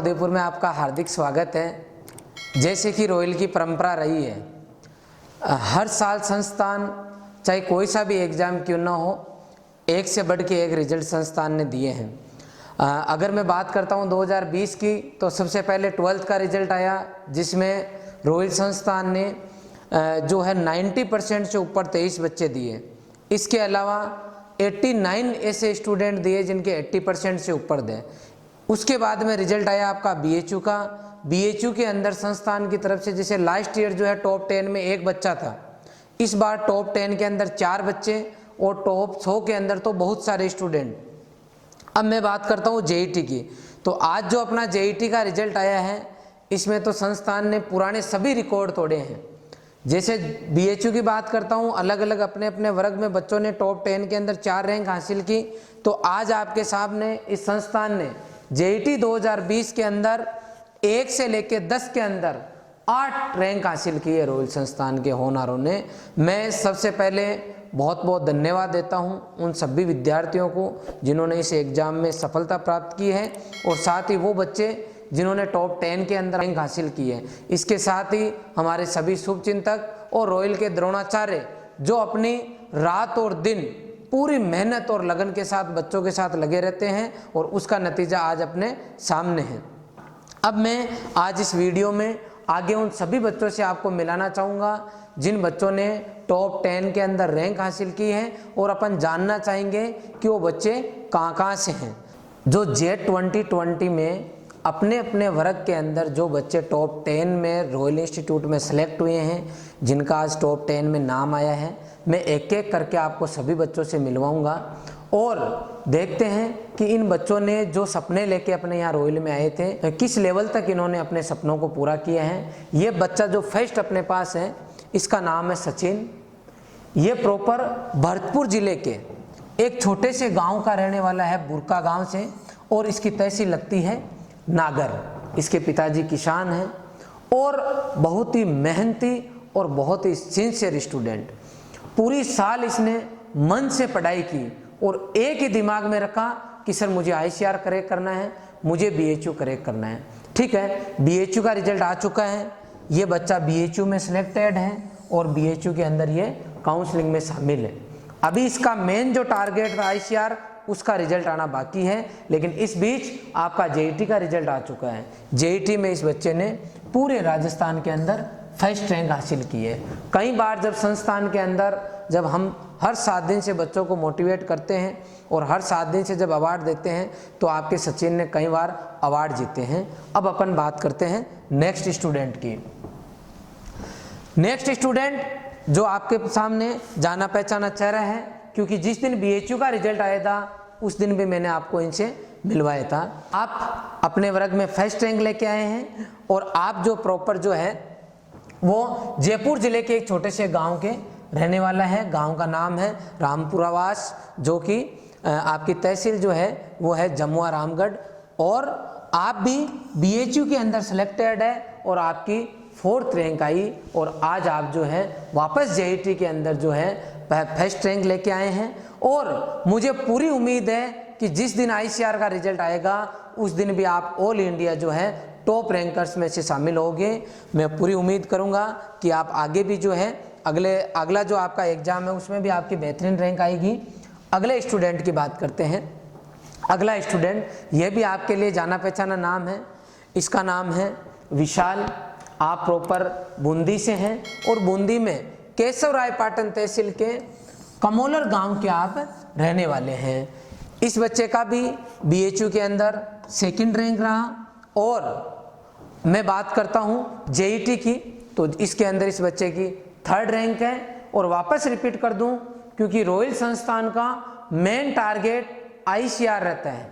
उदयपुर में आपका हार्दिक स्वागत है। जैसे कि रॉयल की परंपरा रही है, हर साल संस्थान चाहे कोई सा भी एग्ज़ाम क्यों ना हो, एक से बढ़ के एक रिजल्ट संस्थान ने दिए हैं। अगर मैं बात करता हूं 2020 की, तो सबसे पहले 12th का रिजल्ट आया, जिसमें रॉयल संस्थान ने जो है 90% से ऊपर 23 बच्चे दिए। इसके अलावा 89 ऐसे स्टूडेंट दिए जिनके 80% से ऊपर दे। उसके बाद में रिजल्ट आया आपका बीएचयू का। बीएचयू के अंदर संस्थान की तरफ से, जैसे लास्ट ईयर जो है टॉप 10 में एक बच्चा था, इस बार टॉप 10 के अंदर 4 बच्चे और टॉप 100 के अंदर तो बहुत सारे स्टूडेंट। अब मैं बात करता हूँ जेईटी की। तो आज जो अपना जेईटी का रिजल्ट आया है, इसमें तो संस्थान ने पुराने सभी रिकॉर्ड तोड़े हैं। जैसे बीएचयू की बात करता हूँ, अलग अलग अपने अपने वर्ग में बच्चों ने टॉप 10 के अंदर 4 रैंक हासिल की। तो आज आपके सामने इस संस्थान ने जेईटी 2020 के अंदर 1 से लेके 10 के अंदर 8 रैंक हासिल की है रॉयल संस्थान के होनहारों ने। मैं सबसे पहले बहुत बहुत धन्यवाद देता हूं उन सभी विद्यार्थियों को जिन्होंने इस एग्ज़ाम में सफलता प्राप्त की है, और साथ ही वो बच्चे जिन्होंने टॉप 10 के अंदर रैंक हासिल की है। इसके साथ ही हमारे सभी शुभचिंतक और रॉयल के द्रोणाचार्य जो अपनी रात और दिन पूरी मेहनत और लगन के साथ बच्चों के साथ लगे रहते हैं, और उसका नतीजा आज अपने सामने है। अब मैं आज इस वीडियो में आगे उन सभी बच्चों से आपको मिलाना चाहूँगा जिन बच्चों ने टॉप 10 के अंदर रैंक हासिल की है, और अपन जानना चाहेंगे कि वो बच्चे कहाँ से हैं। जो जेट 2020 में अपने अपने वर्ग के अंदर जो बच्चे टॉप 10 में रॉयल इंस्टीट्यूट में सेलेक्ट हुए हैं, जिनका आज टॉप 10 में नाम आया है, मैं एक एक करके आपको सभी बच्चों से मिलवाऊंगा और देखते हैं कि इन बच्चों ने जो सपने लेके अपने यहाँ रॉयल में आए थे, किस लेवल तक इन्होंने अपने सपनों को पूरा किया है। ये बच्चा जो फर्स्ट अपने पास है, इसका नाम है सचिन। ये प्रॉपर भरतपुर जिले के एक छोटे से गांव का रहने वाला है, बुरका गांव से, और इसकी तहसील लगती है नागर। इसके पिताजी किसान हैं और बहुत ही मेहनती और बहुत ही सिंसियर स्टूडेंट। पूरी साल इसने मन से पढ़ाई की और एक ही दिमाग में रखा कि सर मुझे आईसीआर करेक्ट करना है, मुझे बीएचयू करेक्ट करना है। ठीक है, बीएचयू का रिजल्ट आ चुका है। ये बच्चा बीएचयू में सिलेक्टेड है और बीएचयू के अंदर ये काउंसलिंग में शामिल है। अभी इसका मेन जो टारगेट था आईसीआर, उसका रिजल्ट आना बाकी है, लेकिन इस बीच आपका जेईटी का रिजल्ट आ चुका है। जेईटी में इस बच्चे ने पूरे राजस्थान के अंदर फर्स्ट रैंक हासिल की है। कई बार जब संस्थान के अंदर जब हम हर 7 दिन से बच्चों को मोटिवेट करते हैं और हर 7 दिन से जब अवार्ड देते हैं, तो आपके सचिन ने कई बार अवार्ड जीते हैं। अब अपन बात करते हैं नेक्स्ट स्टूडेंट की। नेक्स्ट स्टूडेंट जो आपके सामने जाना पहचाना चेहरा है, क्योंकि जिस दिन बीएचयू का रिजल्ट आया था उस दिन भी मैंने आपको इनसे मिलवाया था। आप अपने वर्ग में फर्स्ट रैंक लेके आए हैं, और आप जो प्रॉपर जो है वो जयपुर जिले के एक छोटे से गांव के रहने वाला है। गांव का नाम है रामपुरावास, जो कि आपकी तहसील जो है वो है जमुआ रामगढ़। और आप भी बीएचयू के अंदर सेलेक्टेड है और आपकी 4th रैंक आई, और आज आप जो है वापस जेईटी के अंदर जो है फर्स्ट रैंक लेके आए हैं। और मुझे पूरी उम्मीद है कि जिस दिन आईसीआर का रिजल्ट आएगा उस दिन भी आप ऑल इंडिया जो है टॉप रैंकर्स में से शामिल होंगे। मैं पूरी उम्मीद करूंगा कि आप आगे भी जो है अगला जो आपका एग्जाम है उसमें भी आपकी बेहतरीन रैंक आएगी। अगले स्टूडेंट की बात करते हैं। अगला स्टूडेंट, यह भी आपके लिए जाना पहचाना नाम है। इसका नाम है विशाल। आप प्रॉपर बूंदी से हैं और बूंदी में केशव राय पाटन तहसील के कमोलर गांव के आप रहने वाले हैं। इस बच्चे का भी बीएचयू के अंदर 2nd रैंक रहा। और मैं बात करता हूं जेईटी की, तो इसके अंदर इस बच्चे की 3rd रैंक है। और वापस रिपीट कर दूं, क्योंकि रॉयल संस्थान का मेन टारगेट आईसीआर रहता है,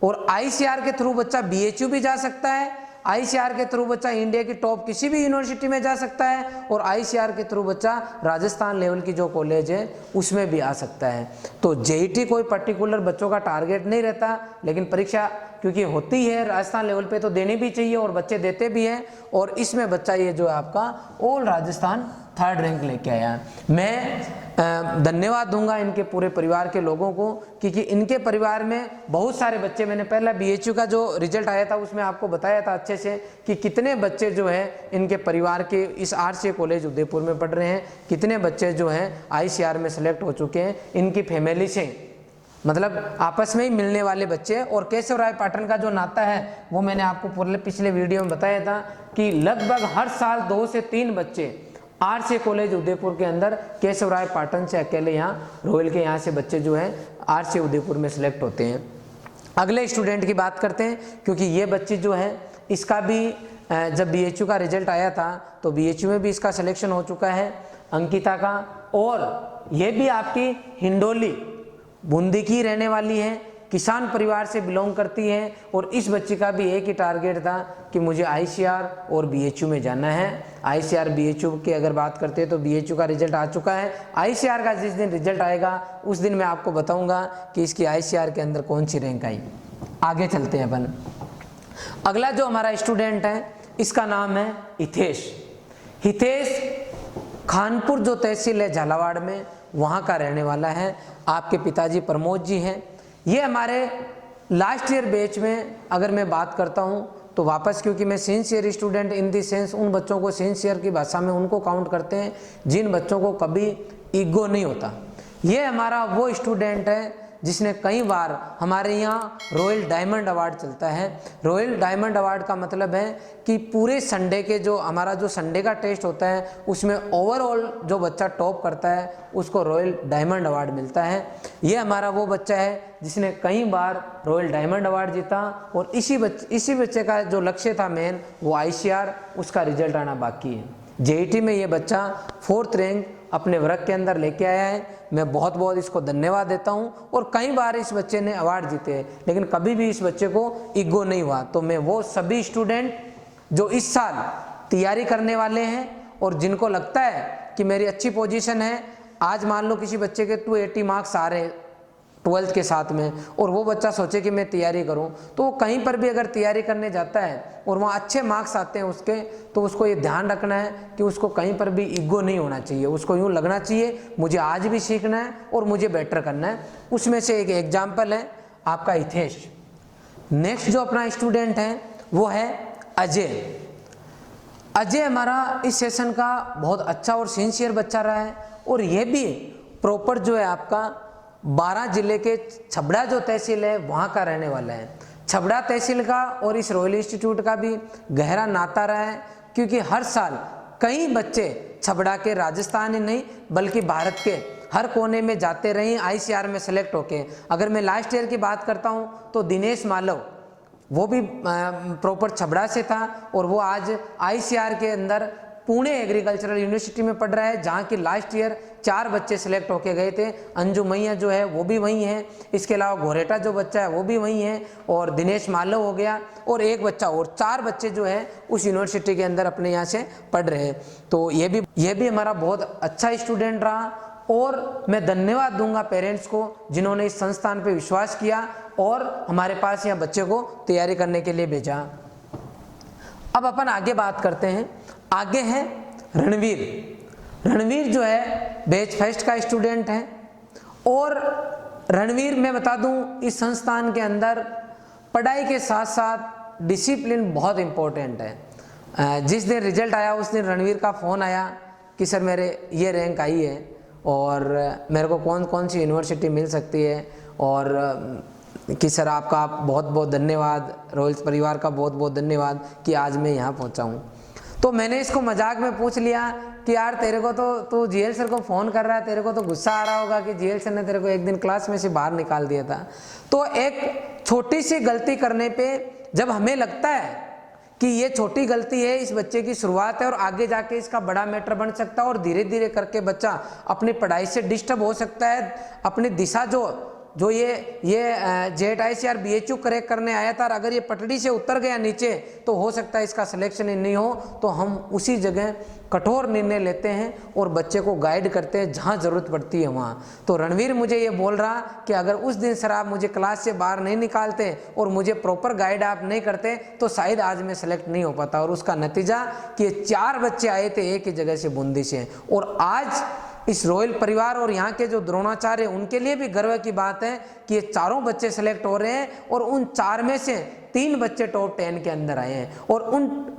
और आईसीआर के थ्रू बच्चा बीएचयू भी जा सकता है, आईसीआर के थ्रू बच्चा इंडिया की टॉप किसी भी यूनिवर्सिटी में जा सकता है, और आईसीआर के थ्रू बच्चा राजस्थान लेवल की जो कॉलेज है उसमें भी आ सकता है। तो जेईटी कोई पर्टिकुलर बच्चों का टारगेट नहीं रहता, लेकिन परीक्षा क्योंकि होती है राजस्थान लेवल पे तो देनी भी चाहिए, और बच्चे देते भी हैं। और इसमें बच्चा ये जो है आपका ऑल राजस्थान 3rd रैंक लेके आया। मैं धन्यवाद दूंगा इनके पूरे परिवार के लोगों को, क्योंकि इनके परिवार में बहुत सारे बच्चे, मैंने पहला BHU का जो रिजल्ट आया था उसमें आपको बताया था अच्छे से कि कितने बच्चे जो है इनके परिवार के इस RCA कॉलेज उदयपुर में पढ़ रहे हैं, कितने बच्चे जो हैं ICR में सेलेक्ट हो चुके हैं इनकी फैमिली से, मतलब आपस में ही मिलने वाले बच्चे। और केशवराय पाटन का जो नाता है वो मैंने आपको पूरे पिछले वीडियो में बताया था कि लगभग हर साल 2 से 3 बच्चे RCA कॉलेज उदयपुर के अंदर केशवराय पाटन से अकेले यहाँ रॉयल के यहाँ से बच्चे जो है RCA उदयपुर में सेलेक्ट होते हैं। अगले स्टूडेंट की बात करते हैं, क्योंकि ये बच्ची जो है इसका भी जब BHU का रिजल्ट आया था तो BHU में भी इसका सिलेक्शन हो चुका है, अंकिता का। और ये भी आपकी हिंडोली बूंदी की रहने वाली है, किसान परिवार से बिलोंग करती है। और इस बच्ची का भी एक ही टारगेट था कि मुझे ICR और BHU में जाना है। ICR BHU की अगर बात करते हैं तो BHU का रिजल्ट आ चुका है। ICR का जिस दिन रिजल्ट आएगा उस दिन मैं आपको बताऊंगा कि इसकी ICR के अंदर कौन सी रैंक आई। आगे चलते हैं अपन। अगला जो हमारा स्टूडेंट है इसका नाम है हितेश। हितेश खानपुर जो तहसील है झालावाड़ में, वहाँ का रहने वाला है। आपके पिताजी प्रमोद जी हैं। ये हमारे लास्ट ईयर बैच में अगर मैं बात करता हूँ तो वापस, क्योंकि मैं sincere student in the sense उन बच्चों को सिंसियर की भाषा में उनको काउंट करते हैं जिन बच्चों को कभी ईगो नहीं होता। ये हमारा वो स्टूडेंट है जिसने कई बार हमारे यहाँ रॉयल डायमंड अवार्ड चलता है। रॉयल डायमंड अवार्ड का मतलब है कि पूरे संडे के जो हमारा जो संडे का टेस्ट होता है उसमें ओवरऑल जो बच्चा टॉप करता है उसको रॉयल डायमंड अवार्ड मिलता है। ये हमारा वो बच्चा है जिसने कई बार रॉयल डायमंड अवार्ड जीता। और इसी बच्चे का जो लक्ष्य था मेन वो ICR, उसका रिजल्ट आना बाकी है। JET में ये बच्चा 4th रैंक अपने वर्ग के अंदर लेके आया है। मैं बहुत बहुत इसको धन्यवाद देता हूँ। और कई बार इस बच्चे ने अवार्ड जीते हैं लेकिन कभी भी इस बच्चे को ईगो नहीं हुआ। तो मैं वो सभी स्टूडेंट जो इस साल तैयारी करने वाले हैं और जिनको लगता है कि मेरी अच्छी पोजीशन है, आज मान लो किसी बच्चे के 280 मार्क्स आ रहे हैं 12th के साथ में और वो बच्चा सोचे कि मैं तैयारी करूं, तो वो कहीं पर भी अगर तैयारी करने जाता है और वहाँ अच्छे मार्क्स आते हैं उसके, तो उसको ये ध्यान रखना है कि उसको कहीं पर भी ईगो नहीं होना चाहिए। उसको यूँ लगना चाहिए मुझे आज भी सीखना है और मुझे बेटर करना है। उसमें से एक एग्जाम्पल है आपका हितेश। नेक्स्ट जो अपना स्टूडेंट है वो है अजय। अजय हमारा इस सेशन का बहुत अच्छा और सिंसियर बच्चा रहा है और ये भी प्रॉपर जो है आपका 12 जिले के छबड़ा जो तहसील है वहाँ का रहने वाला है। छबड़ा तहसील का और इस रॉयल इंस्टीट्यूट का भी गहरा नाता रहा है, क्योंकि हर साल कई बच्चे छबड़ा के राजस्थान ही नहीं बल्कि भारत के हर कोने में जाते रहे ICR में सेलेक्ट होके। अगर मैं लास्ट ईयर की बात करता हूँ तो दिनेश मालव वो भी प्रॉपर छबड़ा से था और वो आज ICR के अंदर पुणे एग्रीकल्चरल यूनिवर्सिटी में पढ़ रहा है, जहाँ की लास्ट ईयर 4 बच्चे सेलेक्ट होके गए थे। अंजू मैया जो है वो भी वहीं है, इसके अलावा घोरेटा जो बच्चा है वो भी वहीं है और दिनेश मालव हो गया और एक बच्चा और 4 बच्चे जो है उस यूनिवर्सिटी के अंदर अपने यहाँ से पढ़ रहे हैं। तो ये भी हमारा बहुत अच्छा स्टूडेंट रहा और मैं धन्यवाद दूंगा पेरेंट्स को जिन्होंने इस संस्थान पर विश्वास किया और हमारे पास यहाँ बच्चे को तैयारी करने के लिए भेजा। अब अपन आगे बात करते हैं। आगे है रणवीर। रणवीर जो है बैच फर्स्ट का स्टूडेंट है और रणवीर मैं बता दूं इस संस्थान के अंदर पढ़ाई के साथ साथ डिसिप्लिन बहुत इम्पोर्टेंट है। जिस दिन रिजल्ट आया उस दिन रणवीर का फ़ोन आया कि सर मेरे ये रैंक आई है और मेरे को कौन कौन सी यूनिवर्सिटी मिल सकती है और कि सर आपका बहुत बहुत धन्यवाद, रॉयल्स परिवार का बहुत बहुत धन्यवाद कि आज मैं यहाँ पहुँचा हूँ। तो मैंने इसको मजाक में पूछ लिया कि यार तेरे को तो तू GL सर को फ़ोन कर रहा है, तेरे को तो गुस्सा आ रहा होगा कि GL सर ने तेरे को एक दिन क्लास में से बाहर निकाल दिया था। तो एक छोटी सी गलती करने पे जब हमें लगता है कि ये छोटी गलती है, इस बच्चे की शुरुआत है और आगे जाके इसका बड़ा मैटर बन सकता है और धीरे धीरे करके बच्चा अपनी पढ़ाई से डिस्टर्ब हो सकता है, अपनी दिशा जो ये JET ICR BHU करेक्ट करने आया था और अगर ये पटड़ी से उतर गया नीचे तो हो सकता है इसका सिलेक्शन ही नहीं हो। तो हम उसी जगह कठोर निर्णय लेते हैं और बच्चे को गाइड करते हैं जहाँ ज़रूरत पड़ती है वहाँ। तो रणवीर मुझे ये बोल रहा कि अगर उस दिन सर आप मुझे क्लास से बाहर नहीं निकालते और मुझे प्रॉपर गाइड आप नहीं करते तो शायद आज मैं सेलेक्ट नहीं हो पाता। और उसका नतीजा कि 4 बच्चे आए थे एक ही जगह से बूंदी से और आज इस रॉयल परिवार और यहाँ के जो द्रोणाचार्य उनके लिए भी गर्व की बात है कि ये चारों बच्चे सेलेक्ट हो रहे हैं और उन 4 में से 3 बच्चे टॉप 10 के अंदर आए हैं। और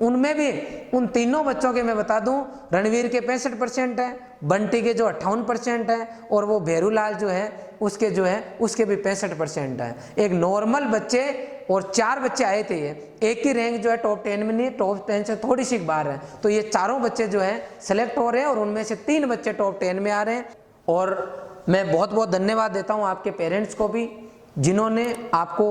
उनमें भी उन तीनों बच्चों के मैं बता दूं, रणवीर के 65% है, बंटी के जो 58% है, और वो भेरूलाल जो है उसके भी 65% है। एक नॉर्मल बच्चे और 4 बच्चे आए थे, ये एक ही रैंक जो है टॉप 10 में नहीं, टॉप 10 से थोड़ी सी बाहर है। तो ये चारों बच्चे जो है सेलेक्ट हो रहे हैं और उनमें से 3 बच्चे टॉप 10 में आ रहे हैं। और मैं बहुत बहुत धन्यवाद देता हूँ आपके पेरेंट्स को भी, जिन्होंने आपको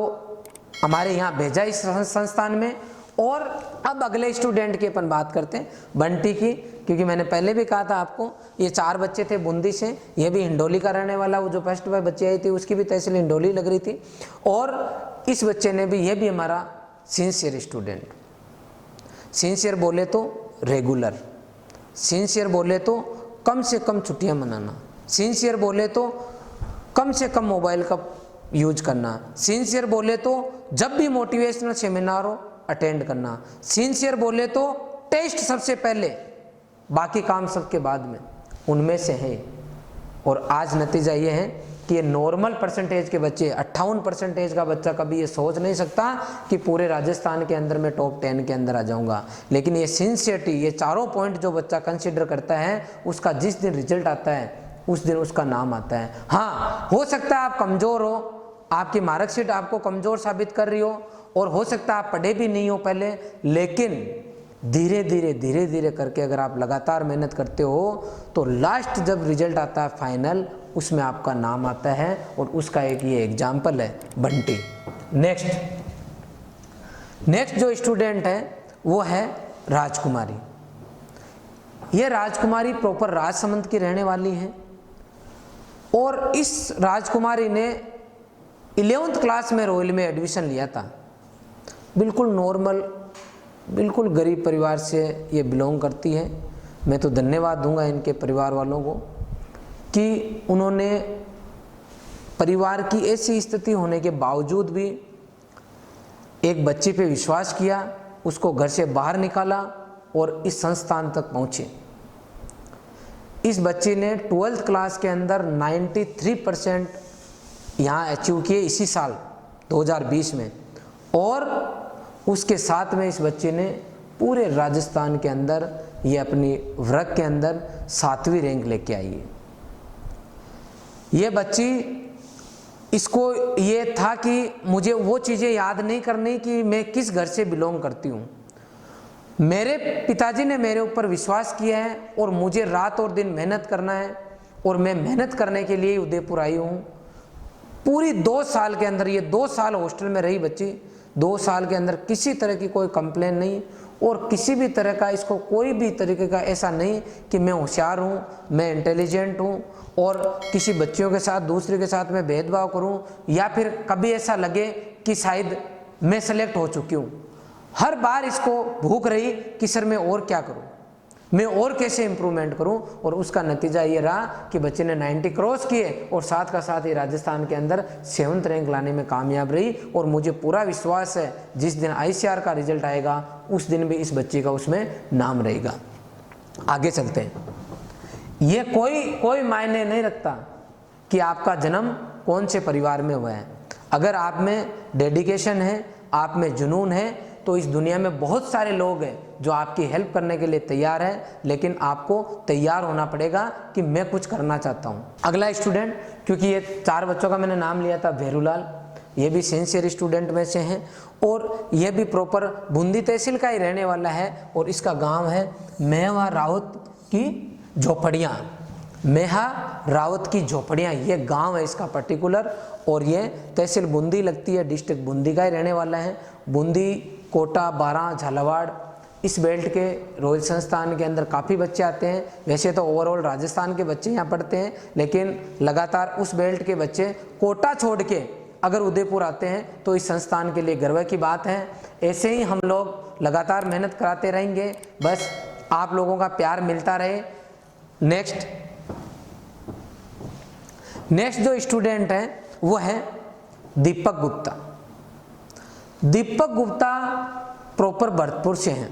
हमारे यहाँ भेजा इस संस्थान में। और अब अगले स्टूडेंट की अपन बात करते हैं, बंटी की, क्योंकि मैंने पहले भी कहा था आपको ये 4 बच्चे थे बूंदी से, ये भी हिंडोली का रहने वाला, वो जो फर्स्ट बार बच्ची आई थी उसकी भी तहसील हिंडोली लग रही थी। और इस बच्चे ने भी, ये भी हमारा सिंसियर स्टूडेंट, सिंसियर बोले तो रेगुलर, सिंसियर बोले तो कम से कम छुट्टियां मनाना, सिंसियर बोले तो कम से कम मोबाइल का यूज करना, सिंसियर बोले तो जब भी मोटिवेशनल सेमिनार हो अटेंड करना, सिंसियर बोले तो टेस्ट सबसे पहले, बाकी काम सबके बाद में, उनमें से है। और आज नतीजा ये है कि ये नॉर्मल परसेंटेज के बच्चे, 58% का बच्चा कभी ये सोच नहीं सकता कि पूरे राजस्थान के अंदर मैं टॉप 10 के अंदर आ जाऊंगा। लेकिन ये सिंसियरिटी, ये चारों पॉइंट जो बच्चा कंसिडर करता है, उसका जिस दिन रिजल्ट आता है उस दिन उसका नाम आता है। हाँ, हो सकता है आप कमज़ोर हो, आपकी मार्कशीट आपको कमज़ोर साबित कर रही हो, और हो सकता है आप पढ़े भी नहीं हो पहले, लेकिन धीरे धीरे करके अगर आप लगातार मेहनत करते हो तो लास्ट जब रिजल्ट आता है फाइनल, उसमें आपका नाम आता है। और उसका एक ये एग्जाम्पल है बंटी। नेक्स्ट जो स्टूडेंट है वो है राजकुमारी। ये राजकुमारी प्रॉपर राजसमंद की रहने वाली है। और इस राजकुमारी ने 11th क्लास में रॉयल में एडमिशन लिया था। बिल्कुल नॉर्मल, बिल्कुल गरीब परिवार से ये बिलोंग करती है। मैं तो धन्यवाद दूंगा इनके परिवार वालों को कि उन्होंने परिवार की ऐसी स्थिति होने के बावजूद भी एक बच्चे पे विश्वास किया, उसको घर से बाहर निकाला और इस संस्थान तक पहुँचे। इस बच्ची ने 12th क्लास के अंदर 93% यहाँ अचीव किए इसी साल 2020 में। और उसके साथ में इस बच्चे ने पूरे राजस्थान के अंदर, ये अपनी वर्ग के अंदर 7वीं रैंक लेके आई है। ये बच्ची, इसको ये था कि मुझे वो चीज़ें याद नहीं करनी कि मैं किस घर से बिलोंग करती हूँ। मेरे पिताजी ने मेरे ऊपर विश्वास किया है और मुझे रात और दिन मेहनत करना है, और मैं मेहनत करने के लिए उदयपुर आई हूँ। पूरी 2 साल के अंदर, ये 2 साल हॉस्टल में रही बच्ची, 2 साल के अंदर किसी तरह की कोई कंप्लेन नहीं, और किसी भी तरह का इसको कोई भी तरीके का ऐसा नहीं कि मैं होशियार हूँ, मैं इंटेलिजेंट हूँ और किसी बच्चियों के साथ, दूसरे के साथ मैं भेदभाव करूँ, या फिर कभी ऐसा लगे कि शायद मैं सेलेक्ट हो चुकी हूँ। हर बार इसको भूख रही कि सर मैं और क्या करूँ, मैं और कैसे इम्प्रूवमेंट करूं। और उसका नतीजा ये रहा कि बच्चे ने 90 क्रॉस किए और साथ का साथ ही राजस्थान के अंदर 7th रैंक लाने में कामयाब रही। और मुझे पूरा विश्वास है जिस दिन ICR का रिजल्ट आएगा उस दिन भी इस बच्ची का उसमें नाम रहेगा। आगे चलते हैं। ये कोई मायने नहीं रखता कि आपका जन्म कौन से परिवार में हुआ है। अगर आप में डेडिकेशन है, आप में जुनून है, तो इस दुनिया में बहुत सारे लोग हैं जो आपकी हेल्प करने के लिए तैयार हैं, लेकिन आपको तैयार होना पड़ेगा कि मैं कुछ करना चाहता हूं। अगला स्टूडेंट, क्योंकि ये 4 बच्चों का मैंने नाम लिया था, भेरूलाल, ये भी सिंसियर स्टूडेंट में से हैं और ये भी प्रॉपर बूंदी तहसील का ही रहने वाला है। और इसका गांव है मेहा रावत की झोपड़ियाँ। मेहा रावत की झोपड़ियाँ, ये गांव है इसका पर्टिकुलर, और ये तहसील बूंदी लगती है, डिस्ट्रिक्ट बूंदी का ही रहने वाला है। बूंदी, कोटा, बारां, झालावाड़, इस बेल्ट के रॉयल संस्थान के अंदर काफ़ी बच्चे आते हैं। वैसे तो ओवरऑल राजस्थान के बच्चे यहाँ पढ़ते हैं, लेकिन लगातार उस बेल्ट के बच्चे कोटा छोड़ के अगर उदयपुर आते हैं तो इस संस्थान के लिए गर्व की बात है। ऐसे ही हम लोग लगातार मेहनत कराते रहेंगे, बस आप लोगों का प्यार मिलता रहे। नेक्स्ट जो स्टूडेंट हैं वो है दीपक गुप्ता। दीपक गुप्ता प्रॉपर भरतपुर से हैं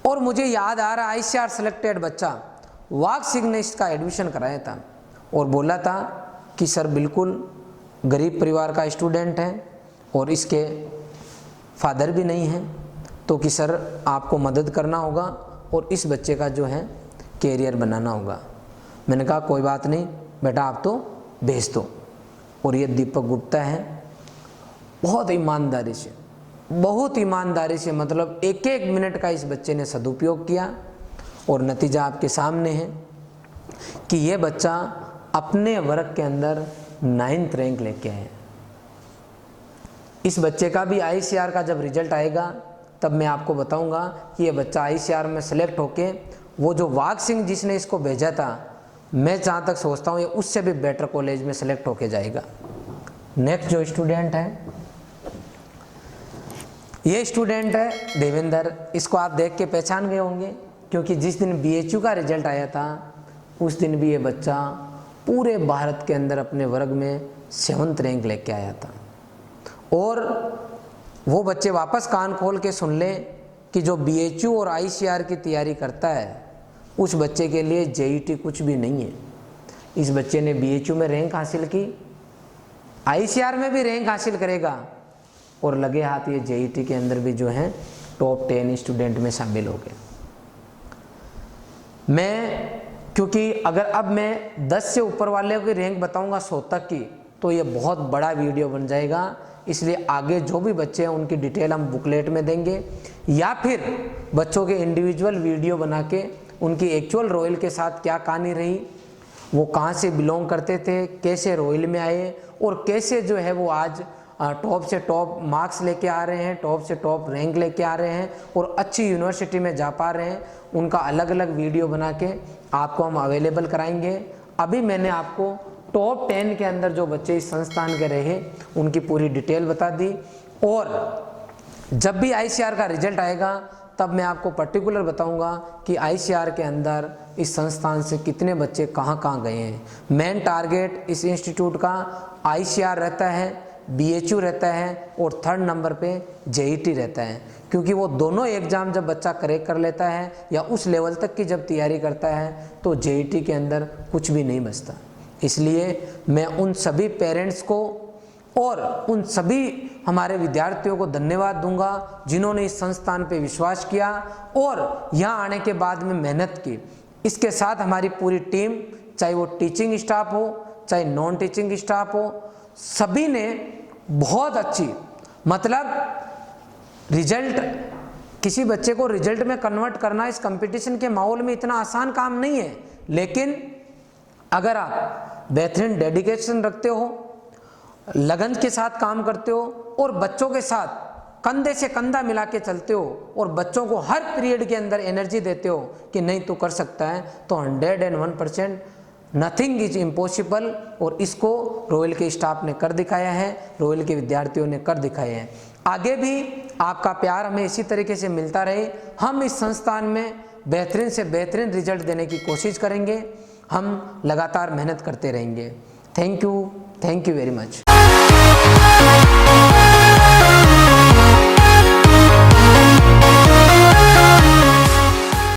और मुझे याद आ रहा ICR सेलेक्टेड बच्चा, वाघ सिंह ने इसका एडमिशन कराया था और बोला था कि सर बिल्कुल गरीब परिवार का स्टूडेंट है और इसके फादर भी नहीं हैं, तो कि सर आपको मदद करना होगा और इस बच्चे का जो है कैरियर बनाना होगा। मैंने कहा कोई बात नहीं बेटा, आप तो भेज दो। और ये दीपक गुप्ता है, बहुत ईमानदारी से मतलब एक एक मिनट का इस बच्चे ने सदुपयोग किया और नतीजा आपके सामने है कि ये बच्चा अपने वर्ग के अंदर 9th रैंक लेके आया। इस बच्चे का भी ICR का जब रिजल्ट आएगा तब मैं आपको बताऊंगा कि ये बच्चा ICR में सेलेक्ट होके वो जो वाघ सिंह जिसने इसको भेजा था, मैं जहाँ तक सोचता हूँ ये उससे भी बेटर कॉलेज में सेलेक्ट होके जाएगा। नेक्स्ट जो स्टूडेंट है, ये स्टूडेंट है देवेंद्र। इसको आप देख के पहचान गए होंगे क्योंकि जिस दिन BHU का रिजल्ट आया था उस दिन भी ये बच्चा पूरे भारत के अंदर अपने वर्ग में 7th रैंक लेके आया था। और वो बच्चे वापस कान खोल के सुन लें कि जो BHU और ICR की तैयारी करता है उस बच्चे के लिए JET कुछ भी नहीं है। इस बच्चे ने BHU में रैंक हासिल की, ICR में भी रैंक हासिल करेगा और लगे हाथ ये JET के अंदर भी जो है टॉप 10 स्टूडेंट में शामिल हो गए। क्योंकि अगर अब मैं 10 से ऊपर वाले की रैंक बताऊंगा 100 तक की तो ये बहुत बड़ा वीडियो बन जाएगा, इसलिए आगे जो भी बच्चे हैं उनकी डिटेल हम बुकलेट में देंगे या फिर बच्चों के इंडिविजुअल वीडियो बना के उनकी एक्चुअल रॉयल के साथ क्या कहानी रही, वो कहाँ से बिलोंग करते थे, कैसे रॉयल में आए और कैसे जो है वो आज टॉप से टॉप मार्क्स लेके आ रहे हैं, टॉप से टॉप रैंक लेके आ रहे हैं और अच्छी यूनिवर्सिटी में जा पा रहे हैं। उनका अलग अलग वीडियो बना के आपको हम अवेलेबल कराएंगे। अभी मैंने आपको टॉप 10 के अंदर जो बच्चे इस संस्थान के रहे उनकी पूरी डिटेल बता दी और जब भी ICR का रिजल्ट आएगा तब मैं आपको पर्टिकुलर बताऊंगा कि ICR के अंदर इस संस्थान से कितने बच्चे कहाँ कहाँ गए हैं। मेन टारगेट इस इंस्टीट्यूट का ICR रहता है, BHU रहता है और 3rd नंबर पे JET रहता है, क्योंकि वो दोनों एग्ज़ाम जब बच्चा क्रैक कर लेता है या उस लेवल तक की जब तैयारी करता है तो JET के अंदर कुछ भी नहीं बचता। इसलिए मैं उन सभी पेरेंट्स को और उन सभी हमारे विद्यार्थियों को धन्यवाद दूंगा जिन्होंने इस संस्थान पे विश्वास किया और यहाँ आने के बाद में मेहनत की। इसके साथ हमारी पूरी टीम, चाहे वो टीचिंग स्टाफ हो चाहे नॉन टीचिंग स्टाफ हो, सभी ने बहुत अच्छी मतलब रिजल्ट, किसी बच्चे को रिजल्ट में कन्वर्ट करना इस कंपटीशन के माहौल में इतना आसान काम नहीं है, लेकिन अगर आप बेहतरीन डेडिकेशन रखते हो, लगन के साथ काम करते हो और बच्चों के साथ कंधे से कंधा मिला के चलते हो और बच्चों को हर पीरियड के अंदर एनर्जी देते हो कि नहीं तू कर सकता है, तो 101% नथिंग इज इम्पॉसिबल। और इसको रॉयल के स्टाफ ने कर दिखाया है, रॉयल के विद्यार्थियों ने कर दिखाया है। आगे भी आपका प्यार हमें इसी तरीके से मिलता रहे। हम इस संस्थान में बेहतरीन से बेहतरीन रिजल्ट देने की कोशिश करेंगे, हम लगातार मेहनत करते रहेंगे। Thank you very much.